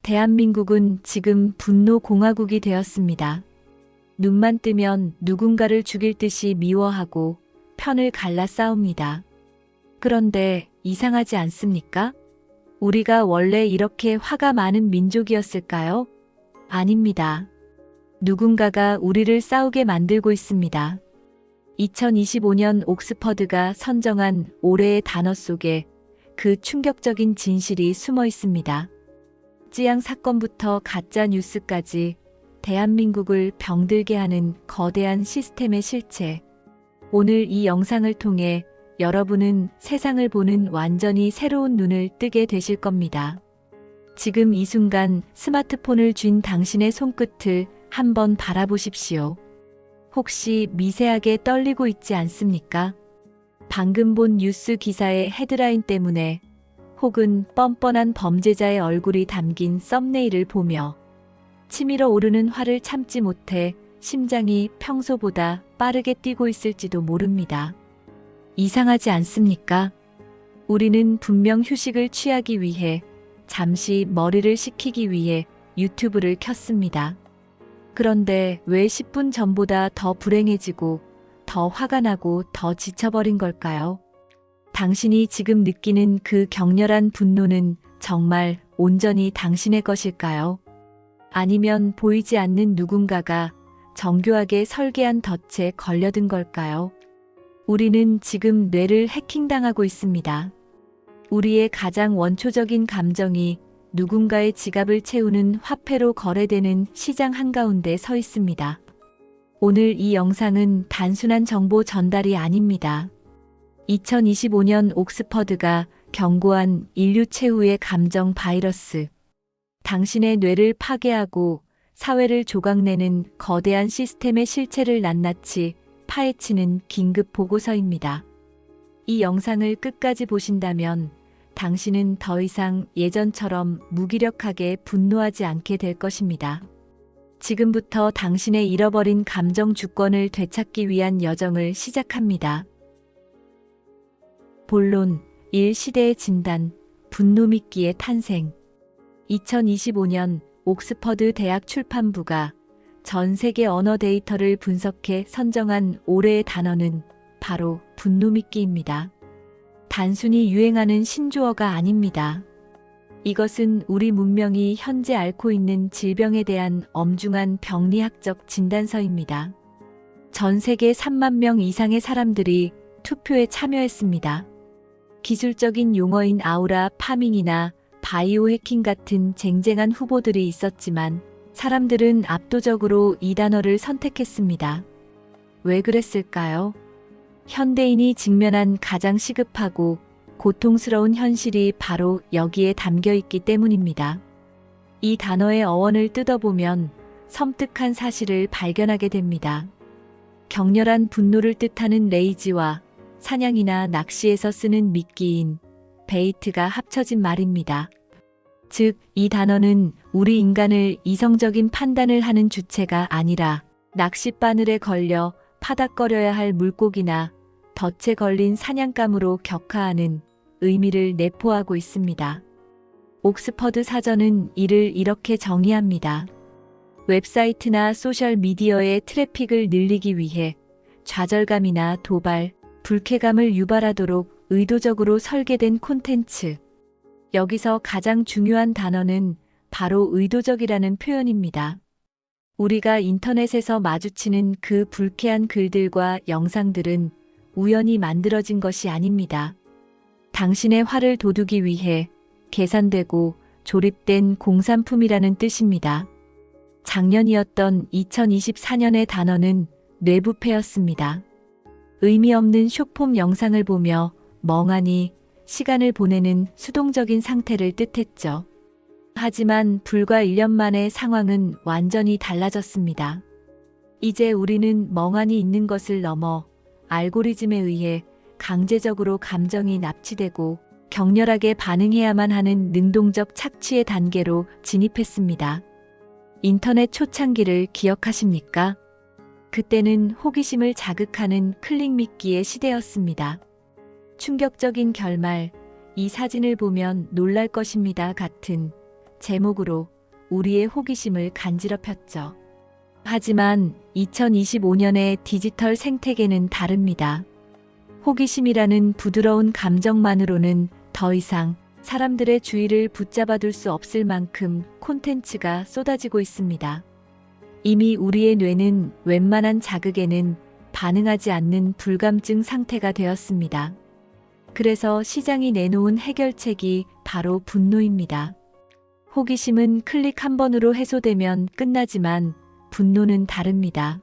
대한민국은 지금 분노 공화국이 되었습니다. 눈만 뜨면 누군가를 죽일 듯이 미워하고 편을 갈라 싸웁니다. 그런데 이상하지 않습니까? 우리가 원래 이렇게 화가 많은 민족이었을까요? 아닙니다. 누군가가 우리를 싸우게 만들고 있습니다. 2025년 옥스퍼드가 선정한 올해의 단어 속에 그 충격적인 진실이 숨어 있습니다. 찌양 사건부터 가짜 뉴스까지 대한민국을 병들게 하는 거대한 시스템의 실체. 오늘 이 영상을 통해 여러분은 세상을 보는 완전히 새로운 눈을 뜨게 되실 겁니다. 지금 이 순간 스마트폰을 쥔 당신의 손끝을 한번 바라보십시오. 혹시 미세하게 떨리고 있지 않습니까? 방금 본 뉴스 기사의 헤드라인 때문에 혹은 뻔뻔한 범죄자의 얼굴이 담긴 썸네일을 보며 치밀어 오르는 화를 참지 못해 심장이 평소보다 빠르게 뛰고 있을지도 모릅니다. 이상하지 않습니까? 우리는 분명 휴식을 취하기 위해 잠시 머리를 식히기 위해 유튜브를 켰습니다. 그런데 왜 10분 전보다 더 불행해지고 더 화가 나고 더 지쳐버린 걸까요? 당신이 지금 느끼는 그 격렬한 분노는 정말 온전히 당신의 것일까요? 아니면 보이지 않는 누군가가 정교하게 설계한 덫에 걸려든 걸까요? 우리는 지금 뇌를 해킹당하고 있습니다. 우리의 가장 원초적인 감정이 누군가의 지갑을 채우는 화폐로 거래되는 시장 한가운데 서 있습니다. 오늘 이 영상은 단순한 정보 전달이 아닙니다. 2025년 옥스퍼드가 경고한 인류 최후의 감정 바이러스. 당신의 뇌를 파괴하고 사회를 조각내는 거대한 시스템의 실체를 낱낱이 파헤치는 긴급 보고서입니다. 이 영상을 끝까지 보신다면 당신은 더 이상 예전처럼 무기력하게 분노하지 않게 될 것입니다. 지금부터 당신의 잃어버린 감정 주권을 되찾기 위한 여정을 시작합니다. 본론 1. 시대의 진단, 분노 미끼의 탄생. 2025년 옥스퍼드 대학 출판부가 전 세계 언어 데이터를 분석해 선정한 올해의 단어는 바로 분노 미끼입니다. 단순히 유행하는 신조어가 아닙니다. 이것은 우리 문명이 현재 앓고 있는 질병에 대한 엄중한 병리학적 진단서입니다. 전 세계 3만 명 이상의 사람들이 투표에 참여했습니다. 기술적인 용어인 아우라 파밍이나 바이오 해킹 같은 쟁쟁한 후보들이 있었지만 사람들은 압도적으로 이 단어를 선택했습니다. 왜 그랬을까요? 현대인이 직면한 가장 시급하고 고통스러운 현실이 바로 여기에 담겨 있기 때문입니다. 이 단어의 어원을 뜯어보면 섬뜩한 사실을 발견하게 됩니다. 격렬한 분노를 뜻하는 레이지와 사냥이나 낚시에서 쓰는 미끼인 베이트가 합쳐진 말입니다. 즉, 이 단어는 우리 인간을 이성적인 판단을 하는 주체가 아니라 낚싯바늘에 걸려 파닥거려야 할 물고기나 덫에 걸린 사냥감으로 격하하는 의미를 내포하고 있습니다. 옥스퍼드 사전은 이를 이렇게 정의합니다. 웹사이트나 소셜미디어의 트래픽을 늘리기 위해 좌절감이나 도발, 불쾌감을 유발하도록 의도적으로 설계된 콘텐츠. 여기서 가장 중요한 단어는 바로 의도적이라는 표현입니다. 우리가 인터넷에서 마주치는 그 불쾌한 글들과 영상들은 우연히 만들어진 것이 아닙니다. 당신의 화를 돋우기 위해 계산되고 조립된 공산품이라는 뜻입니다. 작년이었던 2024년의 단어는 뇌부패였습니다. 의미 없는 숏폼 영상을 보며 멍하니 시간을 보내는 수동적인 상태를 뜻했죠. 하지만 불과 1년 만에 상황은 완전히 달라졌습니다. 이제 우리는 멍하니 있는 것을 넘어 알고리즘에 의해 강제적으로 감정이 납치되고 격렬하게 반응해야만 하는 능동적 착취의 단계로 진입했습니다. 인터넷 초창기를 기억하십니까? 그때는 호기심을 자극하는 클릭 미끼의 시대였습니다. 충격적인 결말, 이 사진을 보면 놀랄 것입니다 같은 제목으로 우리의 호기심을 간지럽혔죠. 하지만 2025년의 디지털 생태계는 다릅니다. 호기심이라는 부드러운 감정만으로는 더 이상 사람들의 주의를 붙잡아둘 수 없을 만큼 콘텐츠가 쏟아지고 있습니다. 이미 우리의 뇌는 웬만한 자극에는 반응하지 않는 불감증 상태가 되었습니다. 그래서 시장이 내놓은 해결책이 바로 분노입니다. 호기심은 클릭 한 번으로 해소되면 끝나지만 분노는 다릅니다.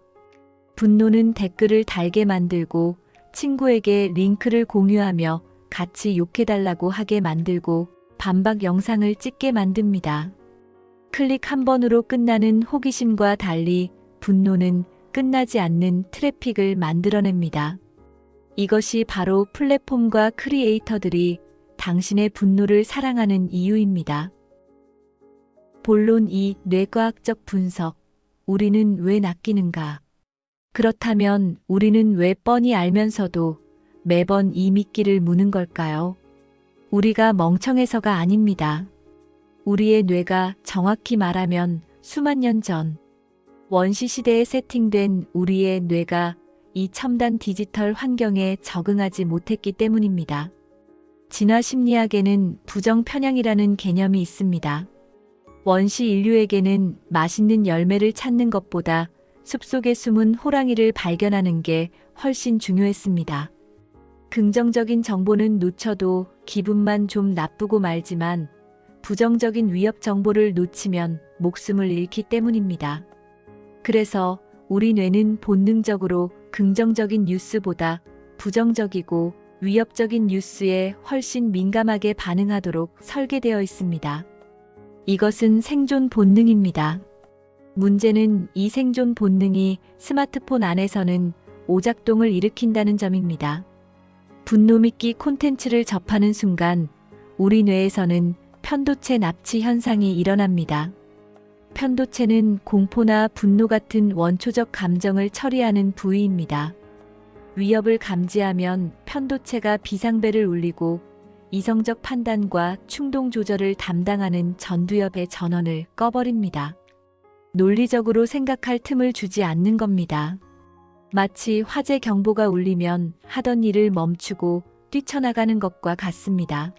분노는 댓글을 달게 만들고 친구에게 링크를 공유하며 같이 욕해달라고 하게 만들고 반박 영상을 찍게 만듭니다. 클릭 한 번으로 끝나는 호기심과 달리 분노는 끝나지 않는 트래픽을 만들어냅니다. 이것이 바로 플랫폼과 크리에이터들이 당신의 분노를 사랑하는 이유입니다. 본론 2. 뇌과학적 분석. 우리는 왜 낚이는가? 그렇다면 우리는 왜 뻔히 알면서도 매번 이 미끼를 무는 걸까요? 우리가 멍청해서가 아닙니다. 우리의 뇌가 정확히 말하면 수만 년 전 원시 시대에 세팅된 우리의 뇌가 이 첨단 디지털 환경에 적응하지 못했기 때문입니다. 진화 심리학에는 부정 편향이라는 개념이 있습니다. 원시 인류에게는 맛있는 열매를 찾는 것보다 숲속에 숨은 호랑이를 발견하는 게 훨씬 중요했습니다. 긍정적인 정보는 놓쳐도 기분만 좀 나쁘고 말지만 부정적인 위협 정보를 놓치면 목숨을 잃기 때문입니다. 그래서 우리 뇌는 본능적으로 긍정적인 뉴스보다 부정적이고 위협적인 뉴스에 훨씬 민감하게 반응하도록 설계되어 있습니다. 이것은 생존 본능입니다. 문제는 이 생존 본능이 스마트폰 안에서는 오작동을 일으킨다는 점입니다. 분노 미끼 콘텐츠를 접하는 순간 우리 뇌에서는 편도체 납치 현상이 일어납니다. 편도체는 공포나 분노 같은 원초적 감정을 처리하는 부위입니다. 위협을 감지하면 편도체가 비상벨을 울리고 이성적 판단과 충동 조절을 담당하는 전두엽의 전원을 꺼버립니다. 논리적으로 생각할 틈을 주지 않는 겁니다. 마치 화재 경보가 울리면 하던 일을 멈추고 뛰쳐나가는 것과 같습니다.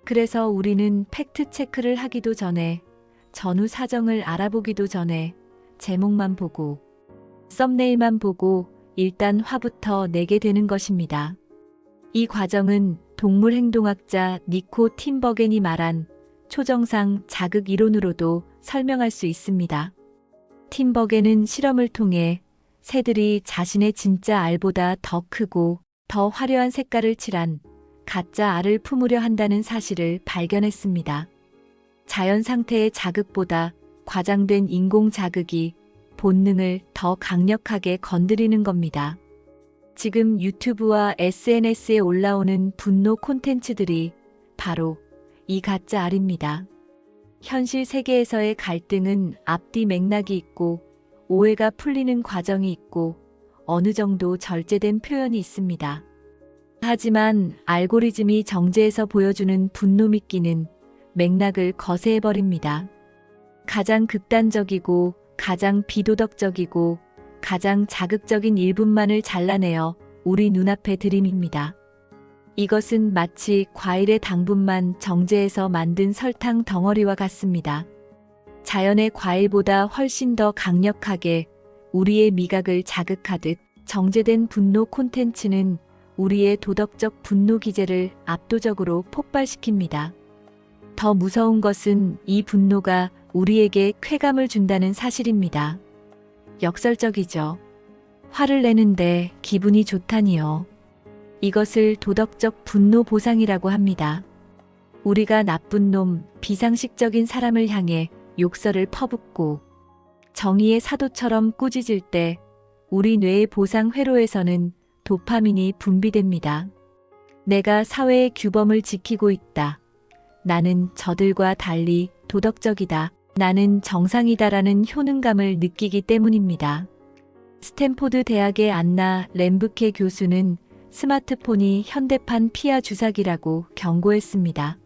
그래서 우리는 팩트 체크를 하기도 전에, 전후 사정을 알아보기도 전에 제목만 보고, 썸네일만 보고 일단 화부터 내게 되는 것입니다. 이 과정은 동물행동학자 니코 팀버겐이 말한 초정상 자극 이론으로도 설명할 수 있습니다. 팀버겐은 실험을 통해 새들이 자신의 진짜 알보다 더 크고 더 화려한 색깔을 칠한 가짜 알을 품으려 한다는 사실을 발견했습니다. 자연 상태의 자극보다 과장된 인공 자극이 본능을 더 강력하게 건드리는 겁니다. 지금 유튜브와 SNS에 올라오는 분노 콘텐츠들이 바로 이 가짜 알입니다. 현실 세계에서의 갈등은 앞뒤 맥락이 있고 오해가 풀리는 과정이 있고 어느 정도 절제된 표현이 있습니다. 하지만 알고리즘이 정제해서 보여주는 분노 미끼는 맥락을 거세해버립니다. 가장 극단적이고 가장 비도덕적이고 가장 자극적인 일부만을 잘라내어 우리 눈앞에 들이밉니다. 이것은 마치 과일의 당분만 정제해서 만든 설탕 덩어리와 같습니다. 자연의 과일보다 훨씬 더 강력하게 우리의 미각을 자극하듯 정제된 분노 콘텐츠는 우리의 도덕적 분노 기제를 압도적으로 폭발시킵니다. 더 무서운 것은 이 분노가 우리에게 쾌감을 준다는 사실입니다. 역설적이죠. 화를 내는데 기분이 좋다니요. 이것을 도덕적 분노 보상이라고 합니다. 우리가 나쁜 놈, 비상식적인 사람을 향해 욕설을 퍼붓고 정의의 사도처럼 꾸짖을 때 우리 뇌의 보상 회로에서는 도파민이 분비됩니다. 내가 사회의 규범을 지키고 있다. 나는 저들과 달리 도덕적이다. 나는 정상이다라는 효능감을 느끼기 때문입니다. 스탠포드 대학의 안나 램브케 교수는 스마트폰이 현대판 피하 주사기라고 경고했습니다.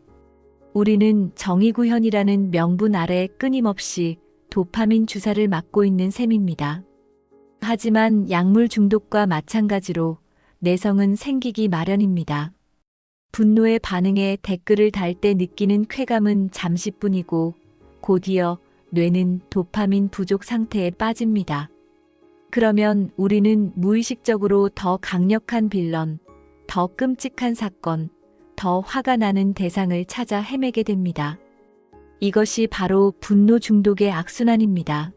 우리는 정의구현이라는 명분 아래 끊임없이 도파민 주사를 맞고 있는 셈입니다. 하지만 약물 중독과 마찬가지로 내성은 생기기 마련입니다. 분노의 반응에 댓글을 달 때 느끼는 쾌감은 잠시뿐이고 곧이어 뇌는 도파민 부족 상태에 빠집니다. 그러면 우리는 무의식적으로 더 강력한 빌런, 더 끔찍한 사건, 더 화가 나는 대상을 찾아 헤매게 됩니다. 이것이 바로 분노 중독의 악순환입니다.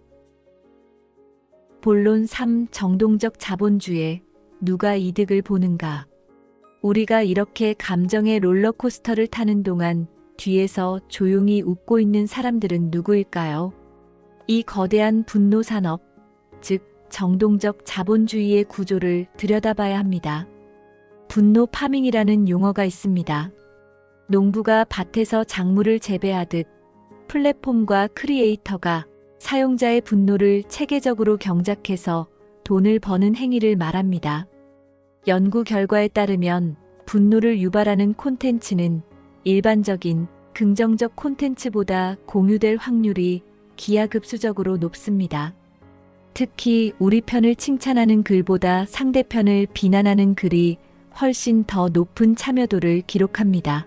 본론 3. 정동적 자본주의, 누가 이득을 보는가? 우리가 이렇게 감정의 롤러코스터를 타는 동안 뒤에서 조용히 웃고 있는 사람들은 누구일까요? 이 거대한 분노 산업, 즉 정동적 자본주의의 구조를 들여다봐야 합니다. 분노 파밍이라는 용어가 있습니다. 농부가 밭에서 작물을 재배하듯 플랫폼과 크리에이터가 사용자의 분노를 체계적으로 경작해서 돈을 버는 행위를 말합니다. 연구 결과에 따르면 분노를 유발하는 콘텐츠는 일반적인 긍정적 콘텐츠보다 공유될 확률이 기하급수적으로 높습니다. 특히 우리 편을 칭찬하는 글보다 상대편을 비난하는 글이 훨씬 더 높은 참여도를 기록합니다.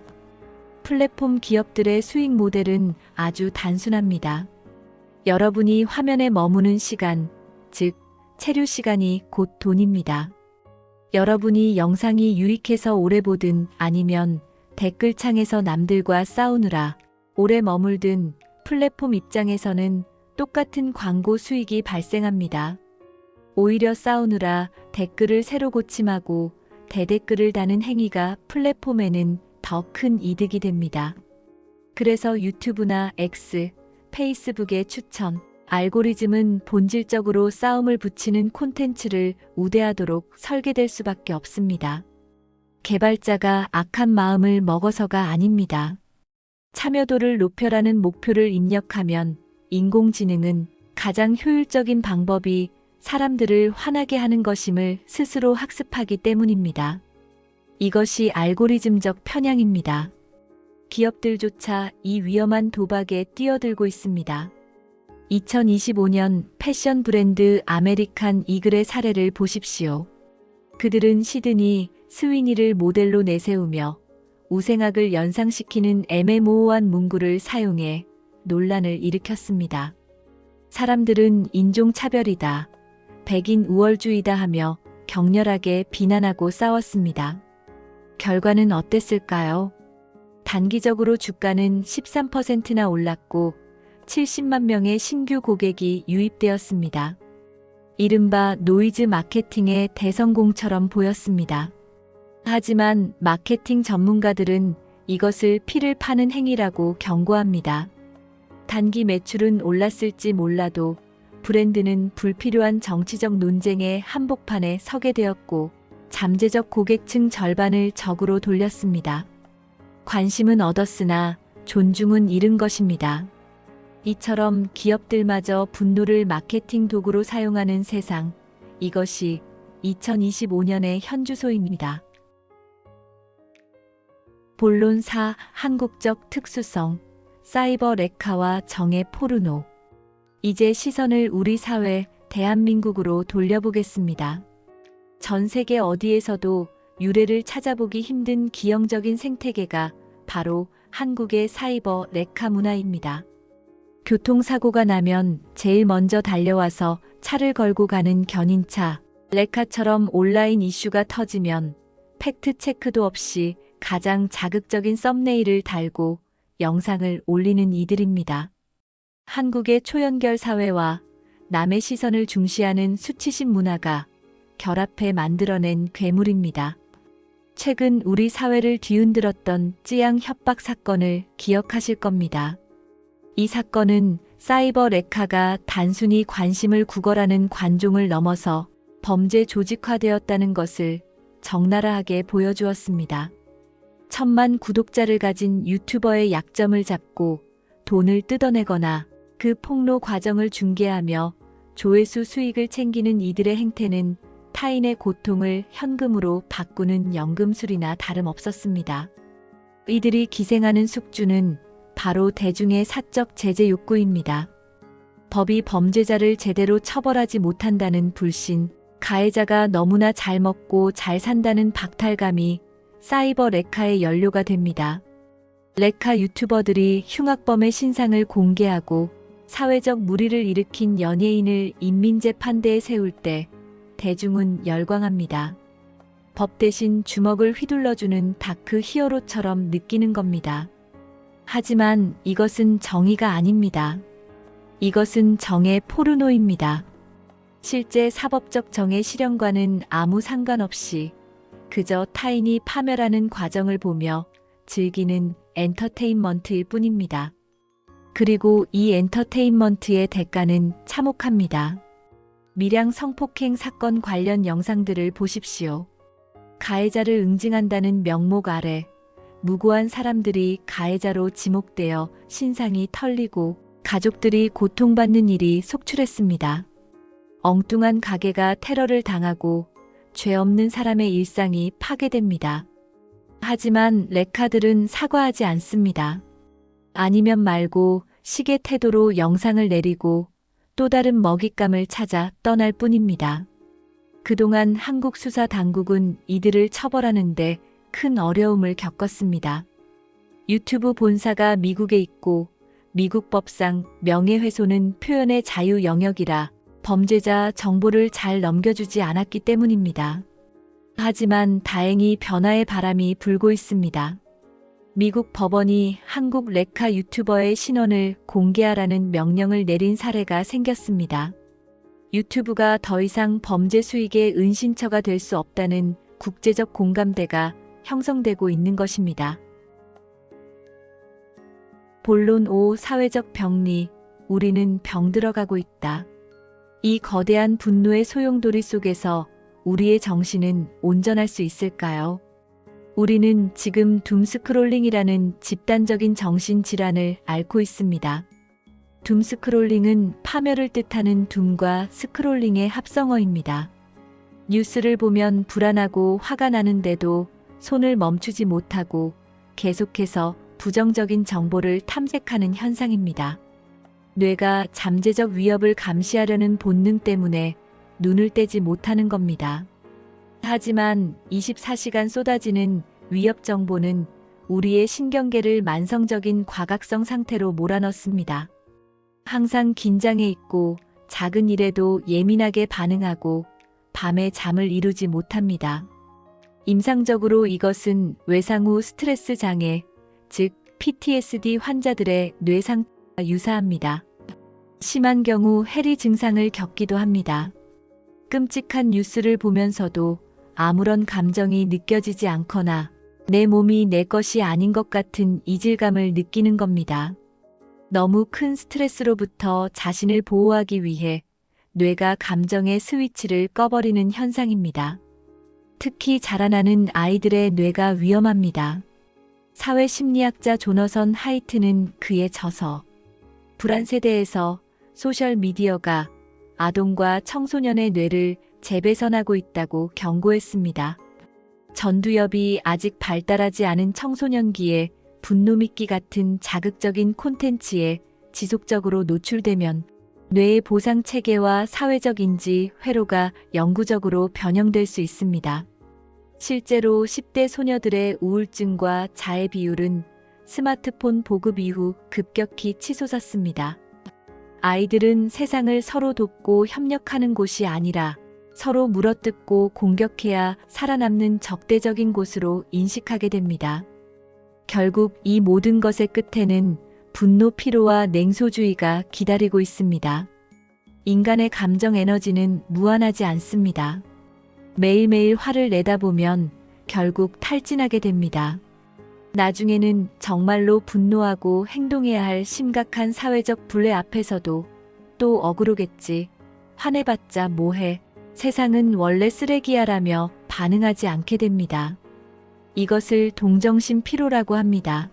플랫폼 기업들의 수익 모델은 아주 단순합니다. 여러분이 화면에 머무는 시간, 즉 체류 시간이 곧 돈입니다. 여러분이 영상이 유익해서 오래 보든 아니면 댓글창에서 남들과 싸우느라 오래 머물든 플랫폼 입장에서는 똑같은 광고 수익이 발생합니다. 오히려 싸우느라 댓글을 새로 고침하고 대댓글을 다는 행위가 플랫폼에는 더 큰 이득이 됩니다. 그래서 유튜브나 X, 페이스북의 추천, 알고리즘은 본질적으로 싸움을 붙이는 콘텐츠를 우대하도록 설계될 수밖에 없습니다. 개발자가 악한 마음을 먹어서가 아닙니다. 참여도를 높여라는 목표를 입력하면 인공지능은 가장 효율적인 방법이 사람들을 화나게 하는 것임을 스스로 학습하기 때문입니다. 이것이 알고리즘적 편향입니다. 기업들조차 이 위험한 도박에 뛰어들고 있습니다. 2025년 패션 브랜드 아메리칸 이글의 사례를 보십시오. 그들은 시드니 스위니를 모델로 내세우며 우생학을 연상시키는 애매모호한 문구를 사용해 논란을 일으켰습니다. 사람들은 인종차별이다, 백인 우월주의다 하며 격렬하게 비난하고 싸웠습니다. 결과는 어땠을까요? 단기적으로 주가는 13%나 올랐고 70만 명의 신규 고객이 유입되었습니다. 이른바 노이즈 마케팅의 대성공처럼 보였습니다. 하지만 마케팅 전문가들은 이것을 피를 파는 행위라고 경고합니다. 단기 매출은 올랐을지 몰라도 브랜드는 불필요한 정치적 논쟁의 한복판에 서게 되었고 잠재적 고객층 절반을 적으로 돌렸습니다. 관심은 얻었으나 존중은 잃은 것입니다. 이처럼 기업들마저 분노를 마케팅 도구로 사용하는 세상, 이것이 2025년의 현주소입니다. 본론 4. 한국적 특수성, 사이버 레카와 정의 포르노. 이제 시선을 우리 사회, 대한민국으로 돌려보겠습니다. 전 세계 어디에서도 유래를 찾아보기 힘든 기형적인 생태계가 바로 한국의 사이버 레카 문화입니다. 교통사고가 나면 제일 먼저 달려와서 차를 걸고 가는 견인차, 레카처럼 온라인 이슈가 터지면 팩트체크도 없이 가장 자극적인 썸네일을 달고 영상을 올리는 이들입니다. 한국의 초연결 사회와 남의 시선을 중시하는 수치심 문화가 결합해 만들어낸 괴물입니다. 최근 우리 사회를 뒤흔들었던 찌양 협박 사건을 기억하실 겁니다. 이 사건은 사이버 레카가 단순히 관심을 구걸하는 관종을 넘어서 범죄 조직화되었다는 것을 적나라하게 보여주었습니다. 1,000만 구독자를 가진 유튜버의 약점을 잡고 돈을 뜯어내거나 그 폭로 과정을 중계하며 조회수 수익을 챙기는 이들의 행태는 타인의 고통을 현금으로 바꾸는 연금술이나 다름없었습니다. 이들이 기생하는 숙주는 바로 대중의 사적 제재 욕구입니다. 법이 범죄자를 제대로 처벌하지 못한다는 불신, 가해자가 너무나 잘 먹고 잘 산다는 박탈감이 사이버 레카의 연료가 됩니다. 레카 유튜버들이 흉악범의 신상을 공개하고 사회적 물의를 일으킨 연예인을 인민재판대에 세울 때 대중은 열광합니다. 법 대신 주먹을 휘둘러주는 다크 히어로처럼 느끼는 겁니다. 하지만 이것은 정의가 아닙니다. 이것은 정의 포르노입니다. 실제 사법적 정의 실현과는 아무 상관없이 그저 타인이 파멸하는 과정을 보며 즐기는 엔터테인먼트일 뿐입니다. 그리고 이 엔터테인먼트의 대가는 참혹합니다. 밀양 성폭행 사건 관련 영상들을 보십시오. 가해자를 응징한다는 명목 아래 무고한 사람들이 가해자로 지목되어 신상이 털리고 가족들이 고통받는 일이 속출했습니다. 엉뚱한 가게가 테러를 당하고 죄 없는 사람의 일상이 파괴됩니다. 하지만 레카들은 사과하지 않습니다. 아니면 말고 식의 태도로 영상을 내리고 또 다른 먹잇감을 찾아 떠날 뿐입니다. 그동안 한국 수사 당국은 이들을 처벌하는데 큰 어려움을 겪었습니다. 유튜브 본사가 미국에 있고 미국 법상 명예훼손은 표현의 자유 영역이라 범죄자 정보를 잘 넘겨주지 않았기 때문입니다. 하지만 다행히 변화의 바람이 불고 있습니다. 미국 법원이 한국 레카 유튜버의 신원을 공개하라는 명령을 내린 사례가 생겼습니다. 유튜브가 더 이상 범죄 수익의 은신처가 될 수 없다는 국제적 공감대가 형성되고 있는 것입니다. 본론 5. 사회적 병리. 우리는 병들어가고 있다. 이 거대한 분노의 소용돌이 속에서 우리의 정신은 온전할 수 있을까요? 우리는 지금 둠스크롤링이라는 집단적인 정신질환을 앓고 있습니다. 둠스크롤링은 파멸을 뜻하는 둠과 스크롤링의 합성어입니다. 뉴스를 보면 불안하고 화가 나는데도 손을 멈추지 못하고 계속해서 부정적인 정보를 탐색하는 현상입니다. 뇌가 잠재적 위협을 감시하려는 본능 때문에 눈을 떼지 못하는 겁니다. 하지만 24시간 쏟아지는 위협 정보는 우리의 신경계를 만성적인 과각성 상태로 몰아넣습니다. 항상 긴장해 있고 작은 일에도 예민하게 반응하고 밤에 잠을 이루지 못합니다. 임상적으로 이것은 외상 후 스트레스 장애, 즉 PTSD 환자들의 뇌 상태와 유사합니다. 심한 경우 해리 증상을 겪기도 합니다. 끔찍한 뉴스를 보면서도 아무런 감정이 느껴지지 않거나 내 몸이 내 것이 아닌 것 같은 이질감을 느끼는 겁니다. 너무 큰 스트레스로부터 자신을 보호하기 위해 뇌가 감정의 스위치를 꺼버리는 현상입니다. 특히 자라나는 아이들의 뇌가 위험합니다. 사회심리학자 조너선 하이트는 그에 져서 불안 세대에서 소셜미디어가 아동과 청소년의 뇌를 재배선하고 있다고 경고했습니다. 전두엽이 아직 발달하지 않은 청소년기에 분노 미끼 같은 자극적인 콘텐츠에 지속적으로 노출되면 뇌의 보상 체계와 사회적 인지, 회로가 영구적으로 변형될 수 있습니다. 실제로 10대 소녀들의 우울증과 자해 비율은 스마트폰 보급 이후 급격히 치솟았습니다. 아이들은 세상을 서로 돕고 협력하는 곳이 아니라 서로 물어뜯고 공격해야 살아남는 적대적인 곳으로 인식하게 됩니다. 결국 이 모든 것의 끝에는 분노 피로와 냉소주의가 기다리고 있습니다. 인간의 감정 에너지는 무한하지 않습니다. 매일매일 화를 내다 보면 결국 탈진하게 됩니다. 나중에는 정말로 분노하고 행동해야 할 심각한 사회적 불례 앞에서도 또 억울하겠지. 화내봤자 뭐해. 세상은 원래 쓰레기야라며 반응하지 않게 됩니다. 이것을 동정심 피로라고 합니다.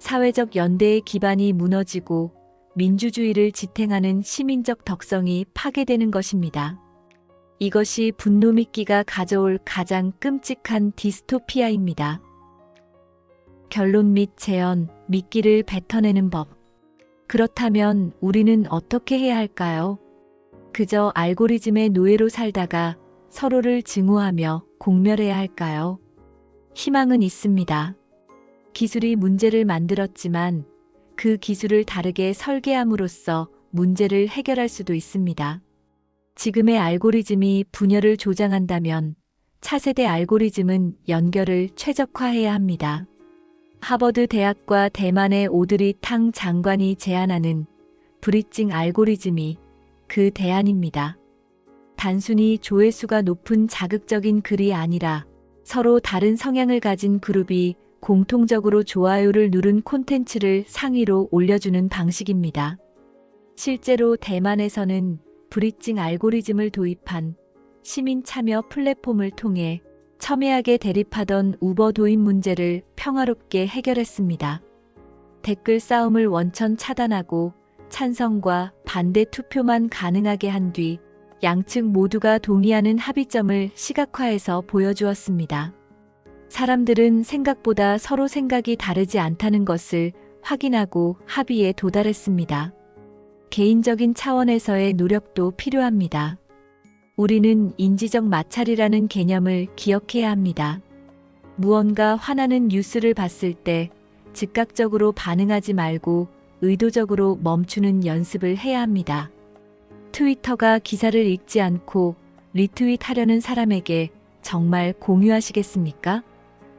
사회적 연대의 기반이 무너지고 민주주의를 지탱하는 시민적 덕성이 파괴되는 것입니다. 이것이 분노 미끼가 가져올 가장 끔찍한 디스토피아입니다. 결론 및 재현, 미끼를 뱉어내는 법. 그렇다면 우리는 어떻게 해야 할까요? 그저 알고리즘의 노예로 살다가 서로를 증오하며 공멸해야 할까요? 희망은 있습니다. 기술이 문제를 만들었지만 그 기술을 다르게 설계함으로써 문제를 해결할 수도 있습니다. 지금의 알고리즘이 분열을 조장한다면 차세대 알고리즘은 연결을 최적화해야 합니다. 하버드 대학과 대만의 오드리 탕 장관이 제안하는 브릿징 알고리즘이 그 대안입니다. 단순히 조회수가 높은 자극적인 글이 아니라 서로 다른 성향을 가진 그룹이 공통적으로 좋아요를 누른 콘텐츠를 상위로 올려주는 방식입니다. 실제로 대만에서는 브릿징 알고리즘을 도입한 시민 참여 플랫폼을 통해 첨예하게 대립하던 우버 도입 문제를 평화롭게 해결했습니다. 댓글 싸움을 원천 차단하고 찬성과 반대 투표만 가능하게 한 뒤 양측 모두가 동의하는 합의점을 시각화해서 보여주었습니다. 사람들은 생각보다 서로 생각이 다르지 않다는 것을 확인하고 합의에 도달했습니다. 개인적인 차원에서의 노력도 필요합니다. 우리는 인지적 마찰이라는 개념을 기억해야 합니다. 무언가 화나는 뉴스를 봤을 때 즉각적으로 반응하지 말고 의도적으로 멈추는 연습을 해야 합니다. 트위터가 기사를 읽지 않고 리트윗하려는 사람에게 정말 공유하시겠습니까?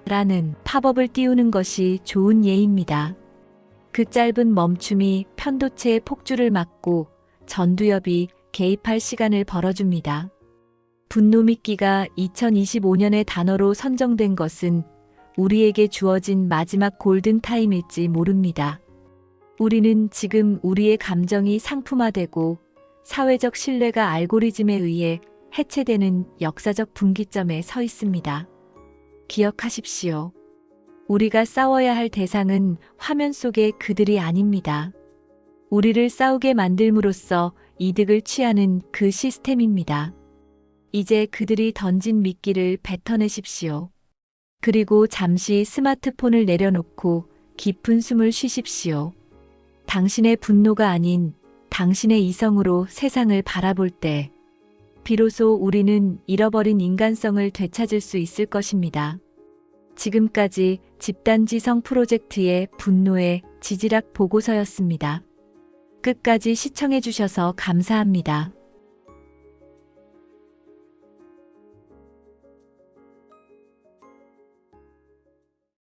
라는 팝업을 띄우는 것이 좋은 예입니다. 그 짧은 멈춤이 편도체의 폭주를 막고 전두엽이 개입할 시간을 벌어줍니다. 분노 미끼가 2025년의 단어로 선정된 것은 우리에게 주어진 마지막 골든타임일지 모릅니다. 우리는 지금 우리의 감정이 상품화되고 사회적 신뢰가 알고리즘에 의해 해체되는 역사적 분기점에 서 있습니다. 기억하십시오. 우리가 싸워야 할 대상은 화면 속의 그들이 아닙니다. 우리를 싸우게 만들므로써 이득을 취하는 그 시스템입니다. 이제 그들이 던진 미끼를 뱉어내십시오. 그리고 잠시 스마트폰을 내려놓고 깊은 숨을 쉬십시오. 당신의 분노가 아닌 당신의 이성으로 세상을 바라볼 때 비로소 우리는 잃어버린 인간성을 되찾을 수 있을 것입니다. 지금까지 집단지성 프로젝트의 분노의 지질학 보고서였습니다. 끝까지 시청해 주셔서 감사합니다.